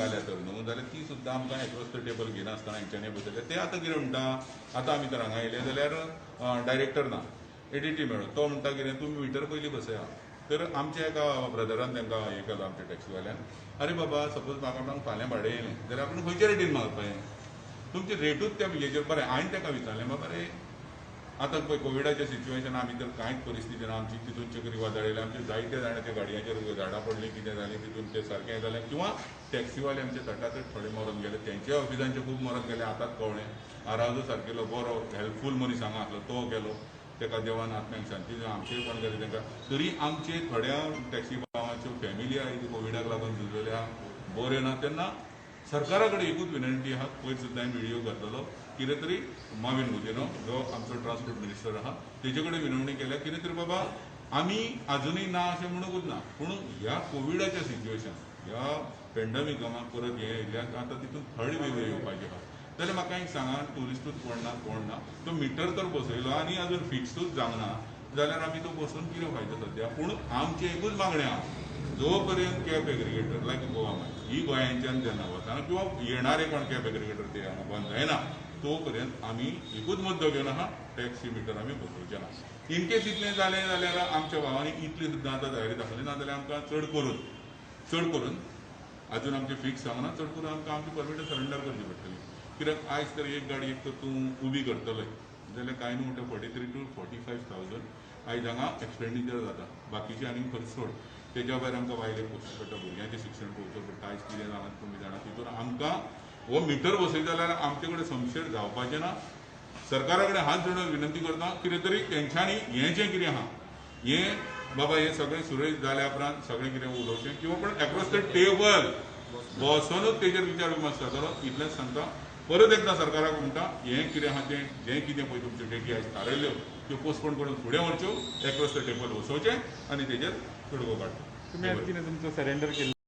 जाल्या तर न्हू जाल्यार ती सुद्दां आमकां एक्रॉस द टेबल घेनासतना हेंच्यांनी बसयले ते आतां कितें म्हणटा आतां आमी तर हांगा येयले जाल्यार डायरेक्टर ना एडीटी मेळ्ळो तो म्हणटा कितें तुमी मिटर पयलीं बसया तर आमच्या एका ब्रदरान तांकां हें केलो आमच्या टॅक्सीवाल्यान अरे बाबा सपोज म्हाका फाल्यां भाडें येयलें जाल्यार आपूण खंयच्या रेटीन मागपाचें तुमची रेटूच त्या हेजेर बरें हांवें ताका विचारलें बाबा रे आतां पळय कोविडाच्या सिच्युएशन आमी तर कांयच परिस्थिती ना आमची तितून चक्रीवादळ येयलें आमचे जायते जाणांच्या गाडयांचेर झाडां पडलीं कितें जालें तितून तें सारकें जालें किंवा टॅक्सीवाले आमचे तटाचे थोडे मरून गेले तेंच्या ऑफिसांचे खूब मरून गेले आतांच कळ्ळें आरावजो सारकेलो बरो हेल्पफूल मनीस हांगा आसलो तो गेलो तेका देवान आत्म्याक शांती आमचेय कोण गेले तांकां तरी आमचे थोड्या टॅक्सी भावांच्यो फॅमिली आयज कोविडाक लागून झुजल्या बऱ्यो ना तेन्ना सरकारा कडेन एकूच विनंती आहा पयर सुद्दां हांवें व्हिडियो घातलेलो कितें तरी माविन मुजेनो जो आमचो ट्रान्सपोर्ट मिनिस्टर आहा तेजे कडेन विनवणी केल्या कितें तरी बाबा आमी आजुनूय ना अशें म्हणूंकूच ना पूण ह्या कोविडाच्या सिच्युएशन ह्या पेंडेमिकाक परत हें येयल्याक आतां तितून थर्ड वेव येवपाची आहा जाल्यार म्हाका एक सांगात टुरिस्टूच कोण ना तो मिटर तर बसयलो आनी आजून फिक्सूच जावना जाल्यार आमी तो बसून कितें फायदो सद्या पूण आमची एकूच मागणी आहा जो पर्यंत कॅब एग्रिगेटर लायक गोवा माय ही गोंयांच्यान जेन्ना वताना किंवा येणारे कोण कॅब एग्रिगेटर ते हांगा बंद जायना तो पर्यंत आमी एकूच मुद्दो घेवन आहा टॅक्सी मिटर आमी बसोवचे ना इन केस इतलें जालें जाल्यार आमच्या भावांनी इतली सुद्दां आतां तयारी दाखयली ना जाल्यार आमकां चड करून अजून आमचे फिक्स जावना चड करून आमकां आमची परमिट सरेंडर करची पडटली कित्याक आयज तर एक गाडी एक तर तूं उबी करतले जाल्यार कांय न्हू म्हणटा 43,000 to 45,000 आयज हांगा एक्सपेंडिचर जाता बाकीचे आनी खर्च सोड तेज्या भायर आमकां भायले पोवचें पडटा भुरग्यांचें शिक्षण पळोवचें पडटा आयज कितें जालां तुमी जाणा तितून आमकां हो मिटर बसयता जाल्यार आमचे कडेन संशय जावपाचें ना सरकारा कडेन हात जोडून विनंती करता कितें तरी तेंच्यांनी हें जें कितें आहा हें बाबा हें सगळें सुरळीत जाल्या उपरांत सगळें कितें उलोवचें किंवा पण एक्रॉस द टेबल बसोनूच तेजेर विचार विमर्श जातलो इतलेंच सांगता परत एकदां सरकाराक म्हणटा हें कितें आहा जें कितें पळय तुमच्यो डेटी आयज थारायल्यो त्यो पोस्टपोन करून फुडें व्हरच्यो एक्रॉस द टेबल बसोवचें आनी तेजेर तोडगो काडचो तुम्ही आज कितें तुमचो सरेंडर केल्लो